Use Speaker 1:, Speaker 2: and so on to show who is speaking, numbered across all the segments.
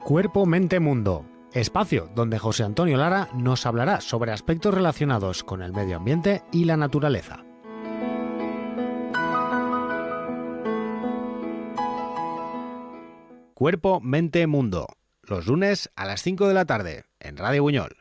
Speaker 1: Cuerpo, mente, mundo. Espacio donde José Antonio Lara nos hablará sobre aspectos relacionados con el medio ambiente y la naturaleza. Cuerpo, mente, mundo. Los lunes a las 5 de la tarde en Radio Buñol.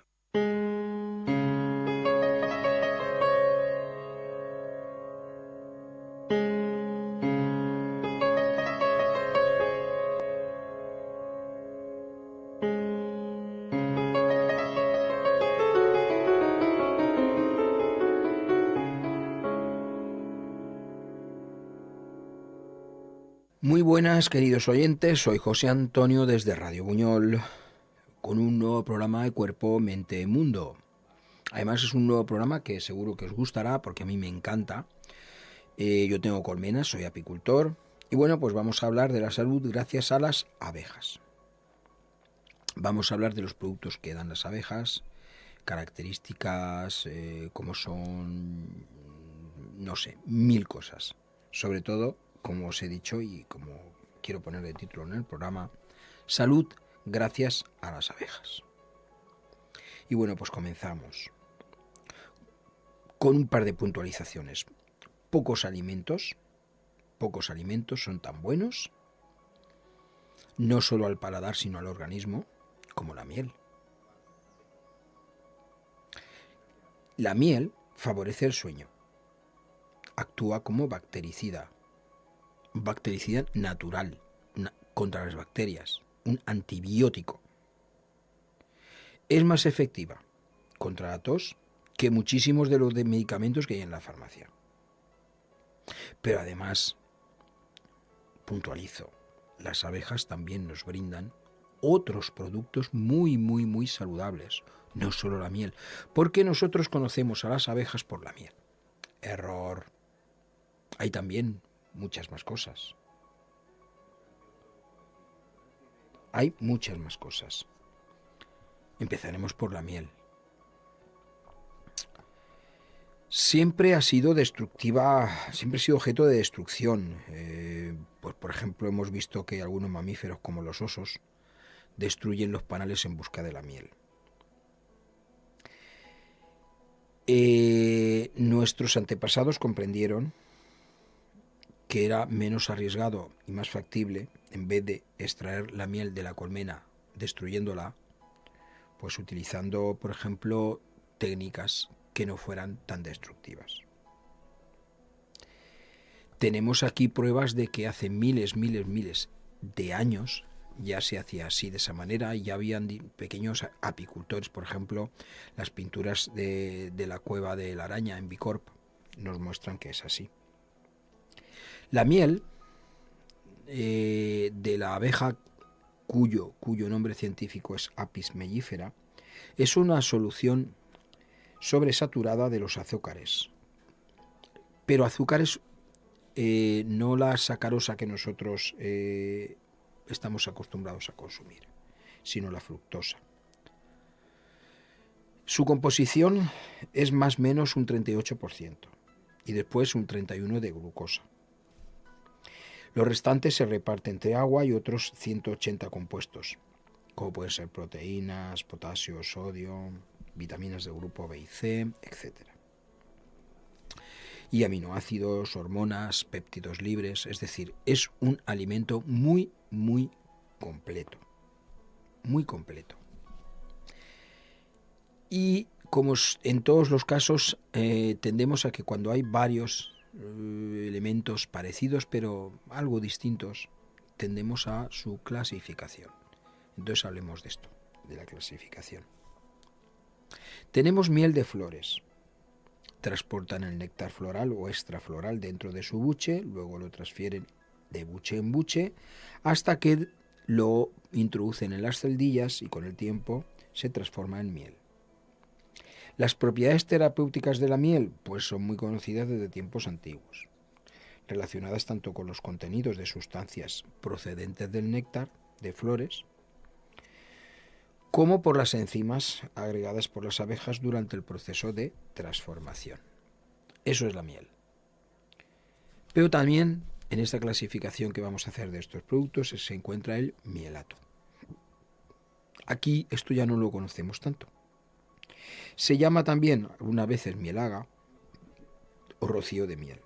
Speaker 2: Muy buenas, queridos oyentes, soy José Antonio desde Radio Buñol con un nuevo programa de Cuerpo, Mente, Mundo. Además es un nuevo programa que seguro que os gustará porque a mí me encanta. Yo tengo colmenas, soy apicultor y bueno, pues vamos a hablar de la salud gracias a las abejas. Vamos a hablar de los productos que dan las abejas, características, cómo son, no sé, mil cosas. Sobre todo, como os he dicho y como quiero poner de título en el programa, salud gracias a las abejas. Y bueno, pues comenzamos con un par de puntualizaciones. Pocos alimentos son tan buenos, no solo al paladar sino al organismo, como la miel. La miel favorece el sueño, actúa como bactericida natural contra las bacterias, un antibiótico. Es más efectiva contra la tos que muchísimos de los medicamentos que hay en la farmacia. Pero además, puntualizo, las abejas también nos brindan otros productos muy saludables, no solo la miel, porque nosotros conocemos a las abejas por la miel. Error. Hay también muchas más cosas. Hay muchas más cosas. Empezaremos por la miel. Siempre ha sido destructiva, siempre ha sido objeto de destrucción. Pues por ejemplo, hemos visto que algunos mamíferos, como los osos, destruyen los panales en busca de la miel. Nuestros antepasados comprendieron que era menos arriesgado y más factible, en vez de extraer la miel de la colmena destruyéndola, pues utilizando, por ejemplo, técnicas que no fueran tan destructivas. Tenemos aquí pruebas de que hace miles de años ya se hacía así, de esa manera, y ya habían pequeños apicultores. Por ejemplo, las pinturas de la cueva de la araña en Bicorp nos muestran que es así. La miel de la abeja cuyo nombre científico es Apis mellifera es una solución sobresaturada de los azúcares, pero azúcares no la sacarosa que nosotros estamos acostumbrados a consumir, sino la fructosa. Su composición es más o menos un 38% y después un 31% de glucosa. Los restantes se reparten entre agua y otros 180 compuestos, como pueden ser proteínas, potasio, sodio, vitaminas del grupo B y C, etc. Y aminoácidos, hormonas, péptidos libres, es decir, es un alimento muy completo. Muy completo. Y como en todos los casos, tendemos a que cuando hay varios elementos parecidos pero algo distintos, tendemos a su clasificación. Entonces hablemos de esto, de la clasificación. Tenemos miel de flores. Transportan el néctar floral o extrafloral dentro de su buche, luego lo transfieren de buche en buche hasta que lo introducen en las celdillas y con el tiempo se transforma en miel. Las propiedades terapéuticas de la miel pues son muy conocidas desde tiempos antiguos, relacionadas tanto con los contenidos de sustancias procedentes del néctar de flores como por las enzimas agregadas por las abejas durante el proceso de transformación. Eso es la miel. Pero también en esta clasificación que vamos a hacer de estos productos se encuentra el mielato. Aquí esto ya no lo conocemos tanto. Se llama también algunas veces mielaga o rocío de miel.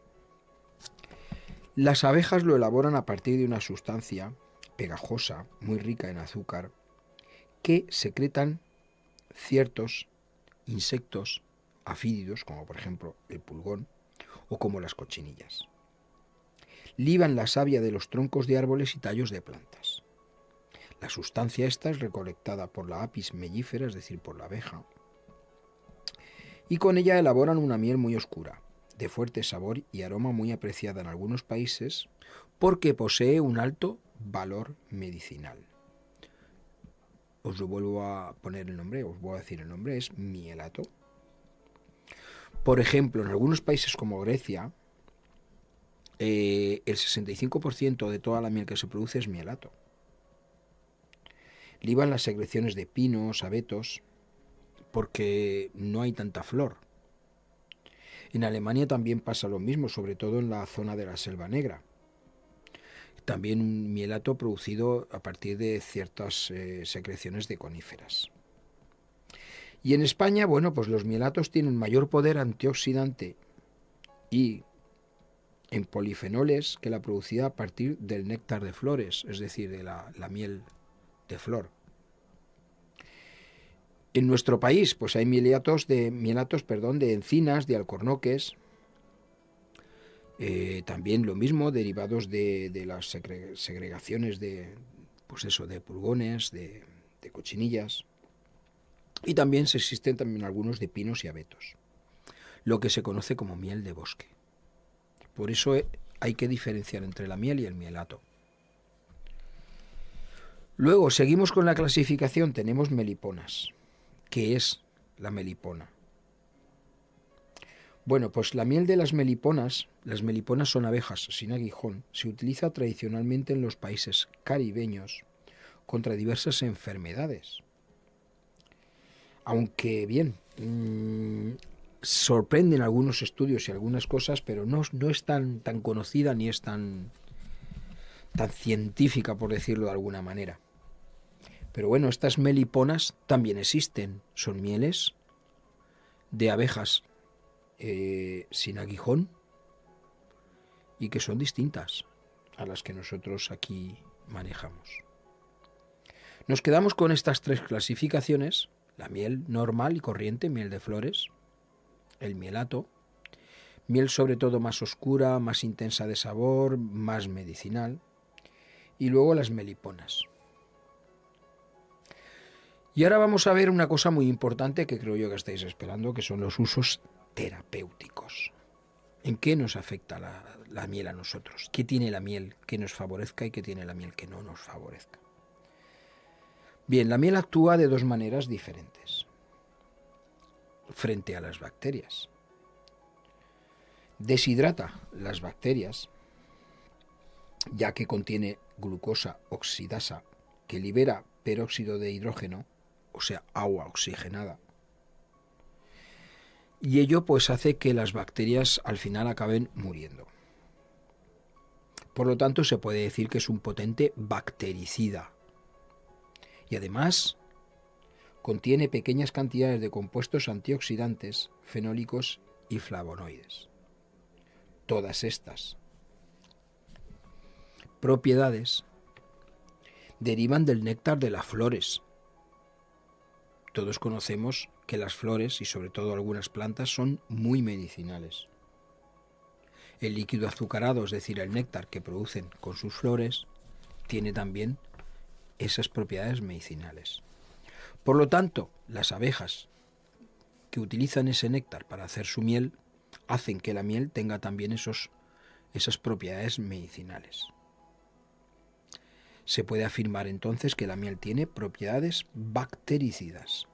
Speaker 2: Las abejas lo elaboran a partir de una sustancia pegajosa, muy rica en azúcar, que secretan ciertos insectos afídidos, como por ejemplo el pulgón o como las cochinillas. Liban la savia de los troncos de árboles y tallos de plantas. La sustancia esta es recolectada por la apis mellífera, es decir, por la abeja, y con ella elaboran una miel muy oscura, de fuerte sabor y aroma muy apreciada en algunos países porque posee un alto valor medicinal. Os lo vuelvo a poner el nombre, os voy a decir el nombre, es mielato. Por ejemplo, en algunos países como Grecia, el 65% de toda la miel que se produce es mielato. Liban las secreciones de pinos, abetos, porque no hay tanta flor. En Alemania también pasa lo mismo, sobre todo en la zona de la Selva Negra. También un mielato producido a partir de ciertas secreciones de coníferas. Y en España, bueno, pues los mielatos tienen mayor poder antioxidante y en polifenoles que la producida a partir del néctar de flores, es decir, de la miel de flor. En nuestro país, pues hay mielatos de encinas, de alcornoques, también lo mismo, derivados de las segregaciones de, pues eso, de pulgones, de cochinillas. Y también existen también algunos de pinos y abetos, lo que se conoce como miel de bosque. Por eso hay que diferenciar entre la miel y el mielato. Luego seguimos con la clasificación, tenemos meliponas. ¿Qué es la melipona? Bueno, pues la miel de las meliponas son abejas sin aguijón, se utiliza tradicionalmente en los países caribeños contra diversas enfermedades. Aunque bien, sorprenden algunos estudios y algunas cosas, pero no es tan conocida ni es tan científica, por decirlo de alguna manera. Pero bueno, estas meliponas también existen, son mieles de abejas sin aguijón y que son distintas a las que nosotros aquí manejamos. Nos quedamos con estas tres clasificaciones: la miel normal y corriente, miel de flores, el mielato, miel sobre todo más oscura, más intensa de sabor, más medicinal, y luego las meliponas. Y ahora vamos a ver una cosa muy importante que creo yo que estáis esperando, que son los usos terapéuticos. ¿En qué nos afecta la miel a nosotros? ¿Qué tiene la miel que nos favorezca y qué tiene la miel que no nos favorezca? Bien, la miel actúa de dos maneras diferentes frente a las bacterias. Deshidrata las bacterias, ya que contiene glucosa oxidasa que libera peróxido de hidrógeno, o sea, agua oxigenada. Y ello pues hace que las bacterias al final acaben muriendo. Por lo tanto, se puede decir que es un potente bactericida. Y además contiene pequeñas cantidades de compuestos antioxidantes, fenólicos y flavonoides. Todas estas propiedades derivan del néctar de las flores. Todos conocemos que las flores y sobre todo algunas plantas son muy medicinales. El líquido azucarado, es decir, el néctar que producen con sus flores, tiene también esas propiedades medicinales. Por lo tanto, las abejas que utilizan ese néctar para hacer su miel hacen que la miel tenga también esas propiedades medicinales. Se puede afirmar entonces que la miel tiene propiedades bactericidas.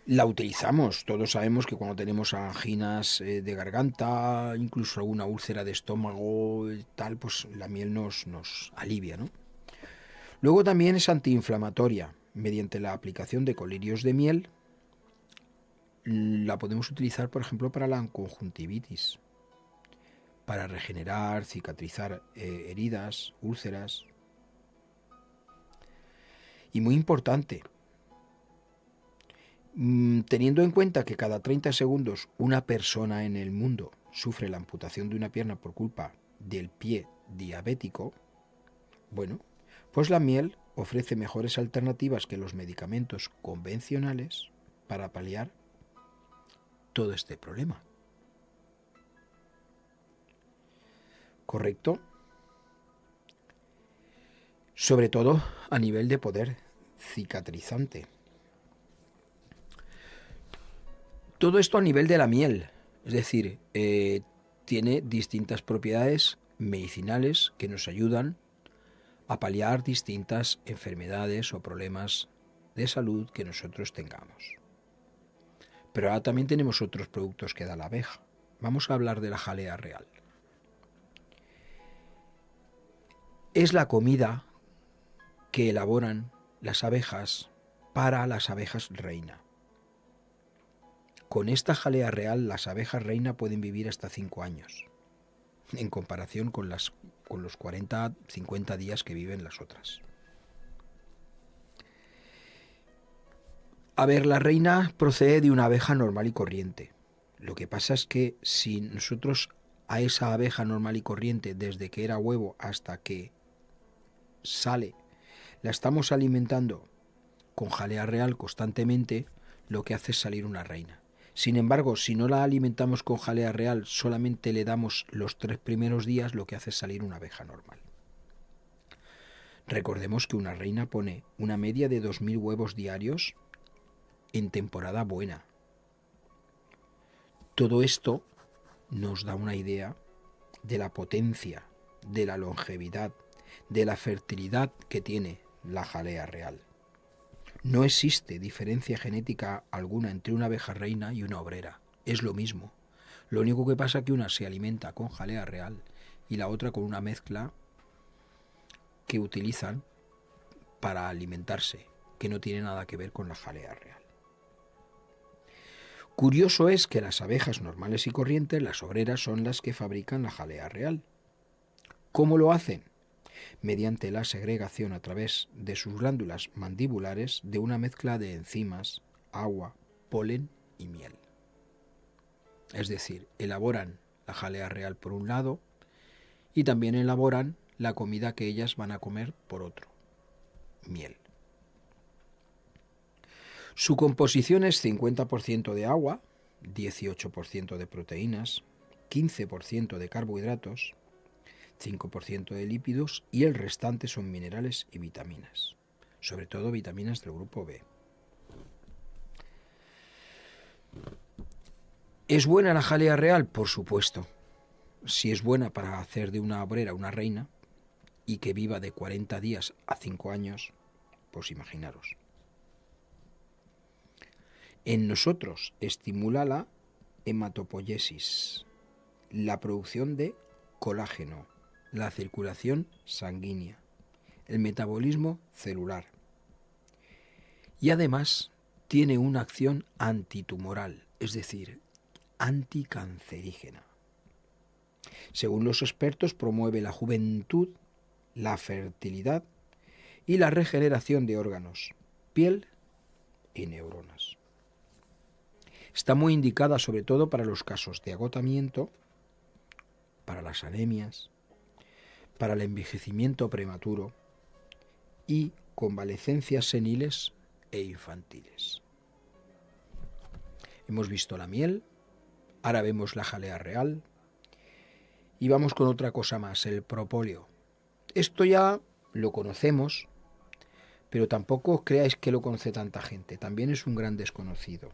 Speaker 2: La utilizamos, todos sabemos que cuando tenemos anginas de garganta, incluso alguna úlcera de estómago y tal, pues la miel nos alivia, ¿no? Luego también es antiinflamatoria. Mediante la aplicación de colirios de miel, la podemos utilizar, por ejemplo, para la conjuntivitis, para regenerar, cicatrizar heridas, úlceras. Y muy importante, teniendo en cuenta que cada 30 segundos una persona en el mundo sufre la amputación de una pierna por culpa del pie diabético, bueno, pues la miel ofrece mejores alternativas que los medicamentos convencionales para paliar todo este problema. ¿Correcto? Sobre todo a nivel de poder cicatrizante. Todo esto a nivel de la miel, es decir, tiene distintas propiedades medicinales que nos ayudan a paliar distintas enfermedades o problemas de salud que nosotros tengamos. Pero ahora también tenemos otros productos que da la abeja. Vamos a hablar de la jalea real. Es la comida que elaboran las abejas para las abejas reina. Con esta jalea real, las abejas reina pueden vivir hasta 5 años, en comparación con los 40-50 días que viven las otras. A ver, la reina procede de una abeja normal y corriente. Lo que pasa es que si nosotros a esa abeja normal y corriente, desde que era huevo hasta que sale, la estamos alimentando con jalea real constantemente, lo que hace es salir una reina. Sin embargo, si no la alimentamos con jalea real, solamente le damos los 3 primeros días, lo que hace es salir una abeja normal. Recordemos que una reina pone una media de 2.000 huevos diarios en temporada buena. Todo esto nos da una idea de la potencia, de la longevidad, de la fertilidad que tiene la jalea real. No existe diferencia genética alguna entre una abeja reina y una obrera. Es lo mismo. Lo único que pasa es que una se alimenta con jalea real y la otra con una mezcla que utilizan para alimentarse, que no tiene nada que ver con la jalea real. Curioso es que las abejas normales y corrientes, las obreras, son las que fabrican la jalea real. ¿Cómo lo hacen? Mediante la segregación a través de sus glándulas mandibulares de una mezcla de enzimas, agua, polen y miel. Es decir, elaboran la jalea real por un lado y también elaboran la comida que ellas van a comer por otro, miel. Su composición es 50% de agua, 18% de proteínas, 15% de carbohidratos, 5% de lípidos y el restante son minerales y vitaminas, sobre todo vitaminas del grupo B. ¿Es buena la jalea real? Por supuesto. Si es buena para hacer de una obrera una reina y que viva de 40 días a 5 años, pues imaginaros. En nosotros estimula la hematopoiesis, la producción de colágeno, la circulación sanguínea, el metabolismo celular. Y además tiene una acción antitumoral, es decir, anticancerígena. Según los expertos, promueve la juventud, la fertilidad y la regeneración de órganos, piel y neuronas. Está muy indicada sobre todo para los casos de agotamiento, para las anemias, para el envejecimiento prematuro y convalecencias seniles e infantiles. Hemos visto la miel, ahora vemos la jalea real y vamos con otra cosa más, el propóleo. Esto ya lo conocemos, pero tampoco os creáis que lo conoce tanta gente, también es un gran desconocido.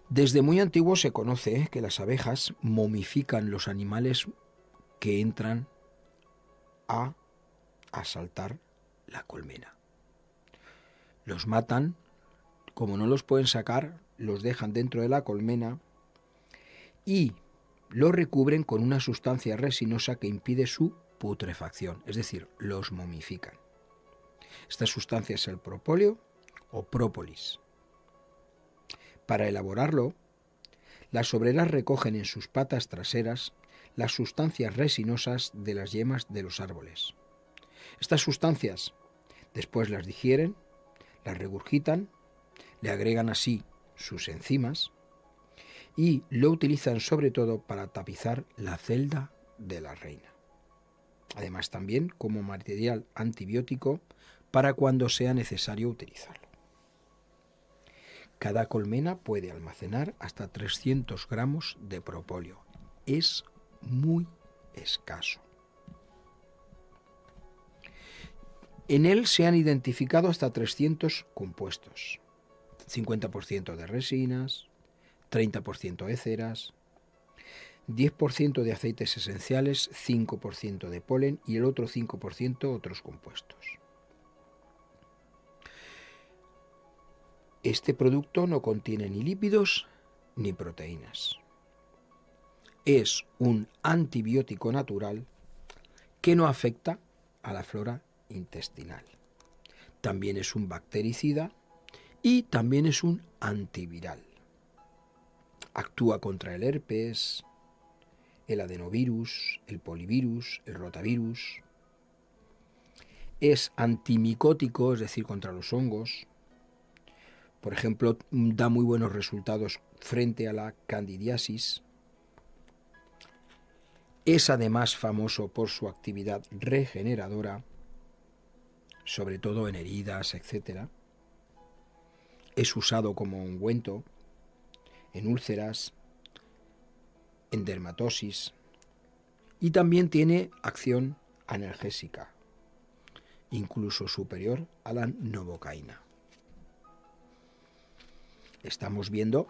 Speaker 2: Desde muy antiguo se conoce que las abejas momifican los animales que entran a asaltar la colmena. Los matan, como no los pueden sacar, los dejan dentro de la colmena y los recubren con una sustancia resinosa que impide su putrefacción, es decir, los momifican. Esta sustancia es el propóleo o própolis. Para elaborarlo, las obreras recogen en sus patas traseras las sustancias resinosas de las yemas de los árboles. Estas sustancias después las digieren, las regurgitan, le agregan así sus enzimas y lo utilizan sobre todo para tapizar la celda de la reina. Además también como material antibiótico para cuando sea necesario utilizarlo. Cada colmena puede almacenar hasta 300 gramos de propóleo. Es muy escaso. En él se han identificado hasta 300 compuestos, 50% de resinas, 30% de ceras, 10% de aceites esenciales, 5% de polen y el otro 5% otros compuestos. Este producto no contiene ni lípidos ni proteínas. Es un antibiótico natural que no afecta a la flora intestinal. También es un bactericida y también es un antiviral. Actúa contra el herpes, el adenovirus, el polivirus, el rotavirus. Es antimicótico, es decir, contra los hongos. Por ejemplo, da muy buenos resultados frente a la candidiasis. Es además famoso por su actividad regeneradora, sobre todo en heridas, etc. Es usado como ungüento en úlceras, en dermatosis y también tiene acción analgésica, incluso superior a la novocaína. Estamos viendo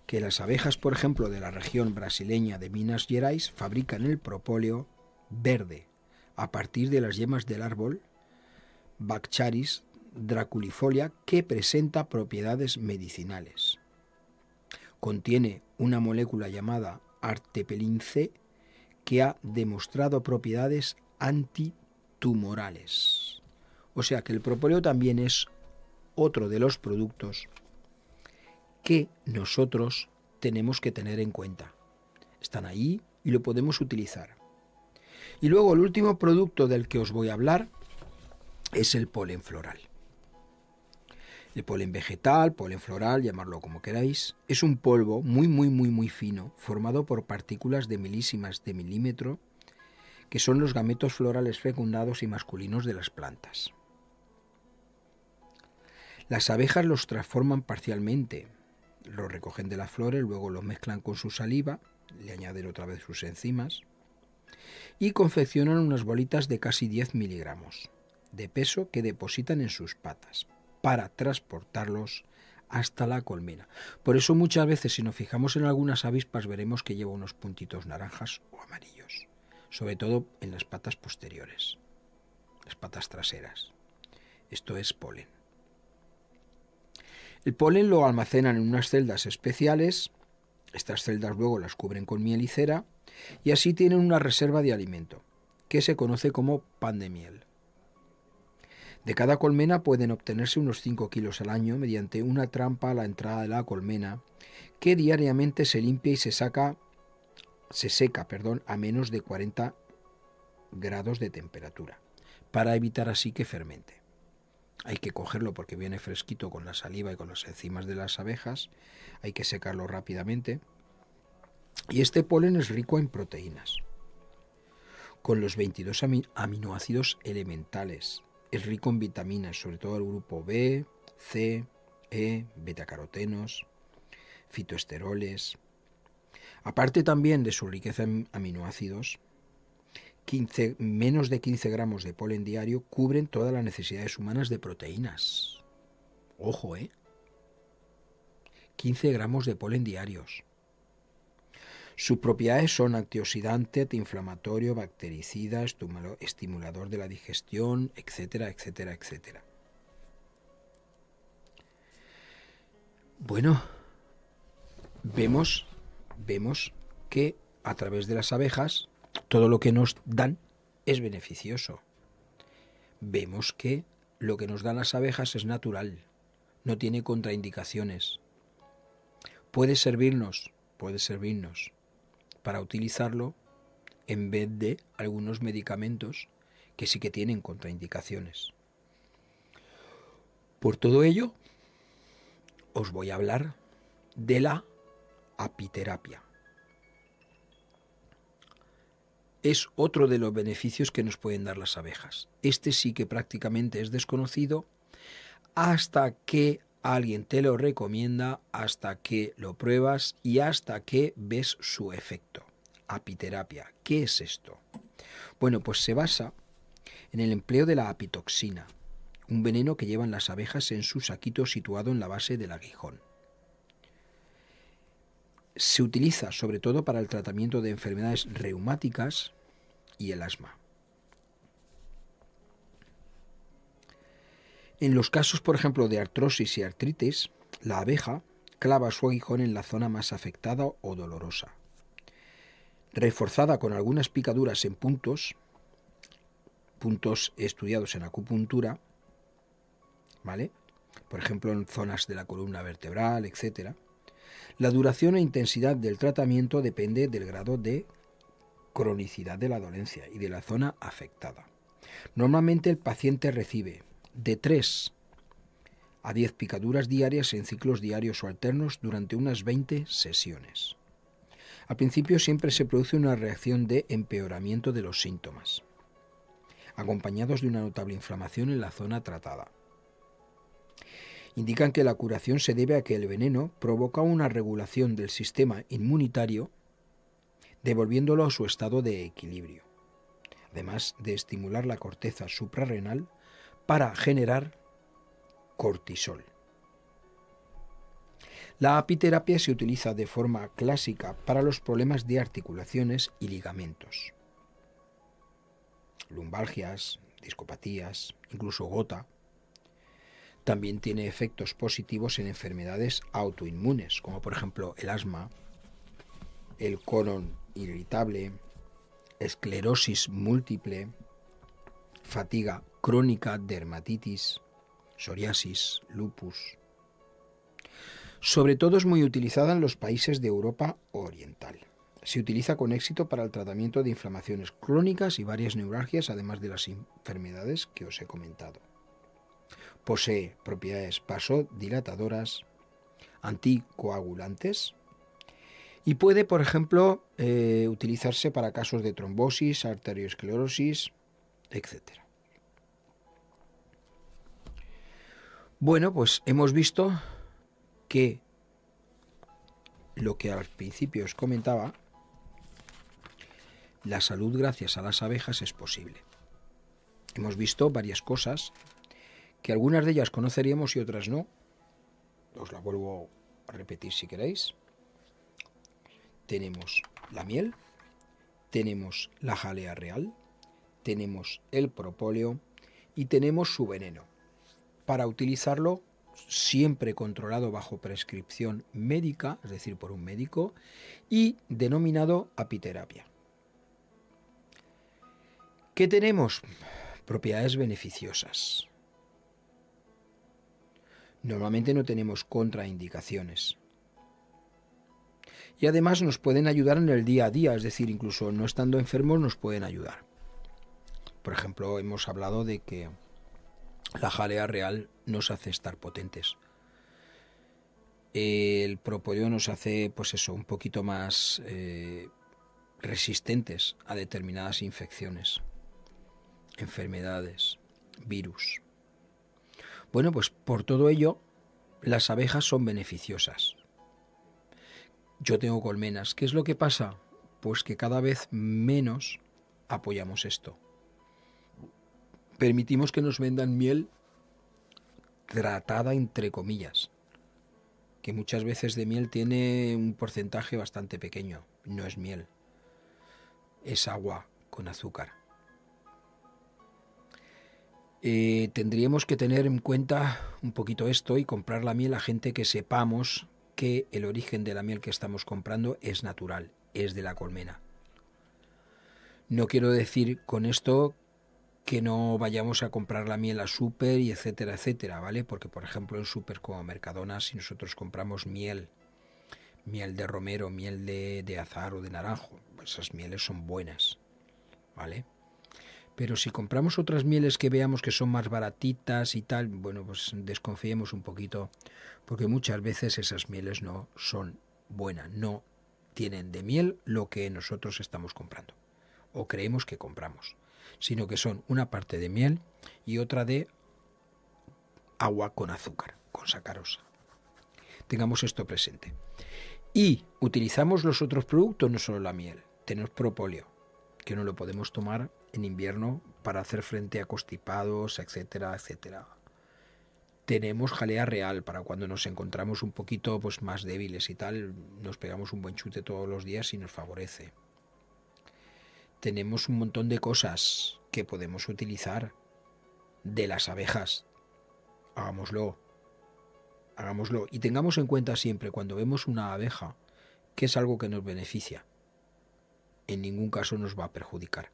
Speaker 2: que las abejas, por ejemplo, de la región brasileña de Minas Gerais, fabrican el propóleo verde a partir de las yemas del árbol Baccharis draculifolia, que presenta propiedades medicinales. Contiene una molécula llamada artepelin C que ha demostrado propiedades antitumorales. O sea que el propóleo también es otro de los productos que nosotros tenemos que tener en cuenta. Están ahí y lo podemos utilizar. Y luego el último producto del que os voy a hablar es el polen floral. El polen vegetal, polen floral, llamarlo como queráis, es un polvo muy fino, formado por partículas de milísimas de milímetro, que son los gametos florales fecundados y masculinos de las plantas. Las abejas los transforman parcialmente, los recogen de las flores, luego los mezclan con su saliva, le añaden otra vez sus enzimas y confeccionan unas bolitas de casi 10 miligramos de peso que depositan en sus patas para transportarlos hasta la colmena. Por eso muchas veces, si nos fijamos en algunas avispas, veremos que lleva unos puntitos naranjas o amarillos, sobre todo en las patas posteriores, las patas traseras. Esto es polen. El polen lo almacenan en unas celdas especiales. Estas celdas luego las cubren con miel y cera y así tienen una reserva de alimento, que se conoce como pan de miel. De cada colmena pueden obtenerse unos 5 kilos al año mediante una trampa a la entrada de la colmena que diariamente se limpia y se seca a menos de 40 grados de temperatura, para evitar así que fermente. Hay que cogerlo porque viene fresquito con la saliva y con las enzimas de las abejas. Hay que secarlo rápidamente. Y este polen es rico en proteínas, con los 22 aminoácidos elementales. Es rico en vitaminas, sobre todo el grupo B, C, E, betacarotenos, fitoesteroles. Aparte también de su riqueza en aminoácidos, menos de 15 gramos de polen diario cubren todas las necesidades humanas de proteínas. Ojo, 15 gramos de polen diarios. Sus propiedades son antioxidante, antiinflamatorio, bactericida, estimulador de la digestión, etcétera, etcétera, etcétera. Bueno, vemos que a través de las abejas todo lo que nos dan es beneficioso. Vemos que lo que nos dan las abejas es natural, no tiene contraindicaciones. Puede servirnos, para utilizarlo en vez de algunos medicamentos que sí que tienen contraindicaciones. Por todo ello, os voy a hablar de la apiterapia. Es otro de los beneficios que nos pueden dar las abejas. Este sí que prácticamente es desconocido hasta que alguien te lo recomienda, hasta que lo pruebas y hasta que ves su efecto. Apiterapia. ¿Qué es esto? Bueno, pues se basa en el empleo de la apitoxina, un veneno que llevan las abejas en su saquito situado en la base del aguijón. Se utiliza sobre todo para el tratamiento de enfermedades reumáticas y el asma. En los casos, por ejemplo, de artrosis y artritis, la abeja clava su aguijón en la zona más afectada o dolorosa. Reforzada con algunas picaduras en puntos estudiados en acupuntura, ¿vale? Por ejemplo, en zonas de la columna vertebral, etc. La duración e intensidad del tratamiento depende del grado de cronicidad de la dolencia y de la zona afectada. Normalmente el paciente recibe de 3 a 10 picaduras diarias en ciclos diarios o alternos durante unas 20 sesiones. Al principio siempre se produce una reacción de empeoramiento de los síntomas, acompañados de una notable inflamación en la zona tratada. Indican que la curación se debe a que el veneno provoca una regulación del sistema inmunitario, devolviéndolo a su estado de equilibrio, además de estimular la corteza suprarrenal para generar cortisol. La apiterapia se utiliza de forma clásica para los problemas de articulaciones y ligamentos, lumbalgias, discopatías, incluso gota. También tiene efectos positivos en enfermedades autoinmunes, como por ejemplo el asma, el colon irritable, esclerosis múltiple, fatiga crónica, dermatitis, psoriasis, lupus. Sobre todo es muy utilizada en los países de Europa Oriental. Se utiliza con éxito para el tratamiento de inflamaciones crónicas y varias neuralgias, además de las enfermedades que os he comentado. Posee propiedades vasodilatadoras, anticoagulantes y puede, por ejemplo, utilizarse para casos de trombosis, arteriosclerosis, etc. Bueno, pues hemos visto que lo que al principio os comentaba, la salud gracias a las abejas es posible. Hemos visto varias cosas, que algunas de ellas conoceríamos y otras no. Os la vuelvo a repetir si queréis. Tenemos la miel, tenemos la jalea real, tenemos el propóleo y tenemos su veneno. Para utilizarlo siempre controlado bajo prescripción médica, es decir, por un médico, y denominado apiterapia. ¿Qué tenemos? Propiedades beneficiosas. Normalmente no tenemos contraindicaciones. Y además nos pueden ayudar en el día a día, es decir, incluso no estando enfermos nos pueden ayudar. Por ejemplo, hemos hablado de que la jalea real nos hace estar potentes. El propóleo nos hace, pues eso, un poquito más resistentes a determinadas infecciones, enfermedades, virus. Bueno, pues por todo ello, las abejas son beneficiosas. Yo tengo colmenas. ¿Qué es lo que pasa? Pues que cada vez menos apoyamos esto. Permitimos que nos vendan miel tratada entre comillas, que muchas veces de miel tiene un porcentaje bastante pequeño. No es miel, es agua con azúcar. Tendríamos que tener en cuenta un poquito esto y comprar la miel a gente que sepamos que el origen de la miel que estamos comprando es natural, es de la colmena. No quiero decir con esto que no vayamos a comprar la miel a súper y etcétera, etcétera, ¿vale? Porque, por ejemplo, en súper como Mercadona, si nosotros compramos miel miel de romero, miel de azahar o de naranjo, pues esas mieles son buenas, ¿vale? Pero si compramos otras mieles que veamos que son más baratitas y tal, bueno, pues desconfiemos un poquito, porque muchas veces esas mieles no son buenas, no tienen de miel lo que nosotros estamos comprando, o creemos que compramos, sino que son una parte de miel y otra de agua con azúcar, con sacarosa. Tengamos esto presente. Y utilizamos los otros productos, no solo la miel. Tenemos propóleo, que no lo podemos tomar en invierno para hacer frente a constipados, etcétera, etcétera. Tenemos jalea real para cuando nos encontramos un poquito pues, más débiles y tal, nos pegamos un buen chute todos los días y nos favorece. Tenemos un montón de cosas que podemos utilizar de las abejas. Hagámoslo. Hagámoslo. Y tengamos en cuenta siempre cuando vemos una abeja que es algo que nos beneficia. En ningún caso nos va a perjudicar.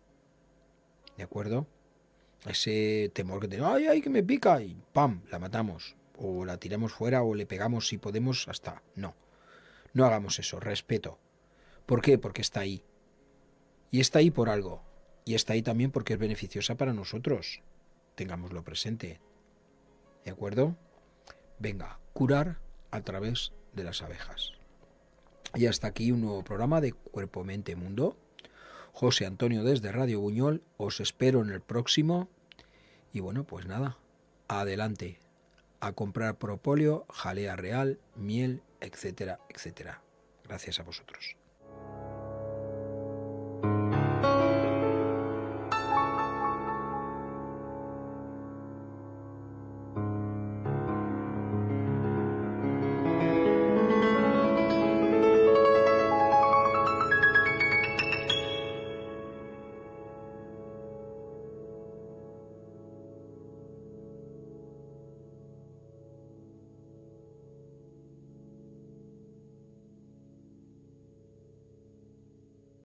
Speaker 2: ¿De acuerdo? Ese temor que tenemos, ¡ay, ay, que me pica! Y ¡pam! La matamos. O la tiramos fuera o le pegamos si podemos hasta... No. No hagamos eso. Respeto. ¿Por qué? Porque está ahí. Y está ahí por algo. Y está ahí también porque es beneficiosa para nosotros. Tengámoslo presente. ¿De acuerdo? Venga, curar a través de las abejas. Y hasta aquí un nuevo programa de Cuerpo, Mente, Mundo. José Antonio desde Radio Buñol. Os espero en el próximo. Y bueno, pues nada, adelante. A comprar propóleo, jalea real, miel, etcétera, etcétera. Gracias a vosotros.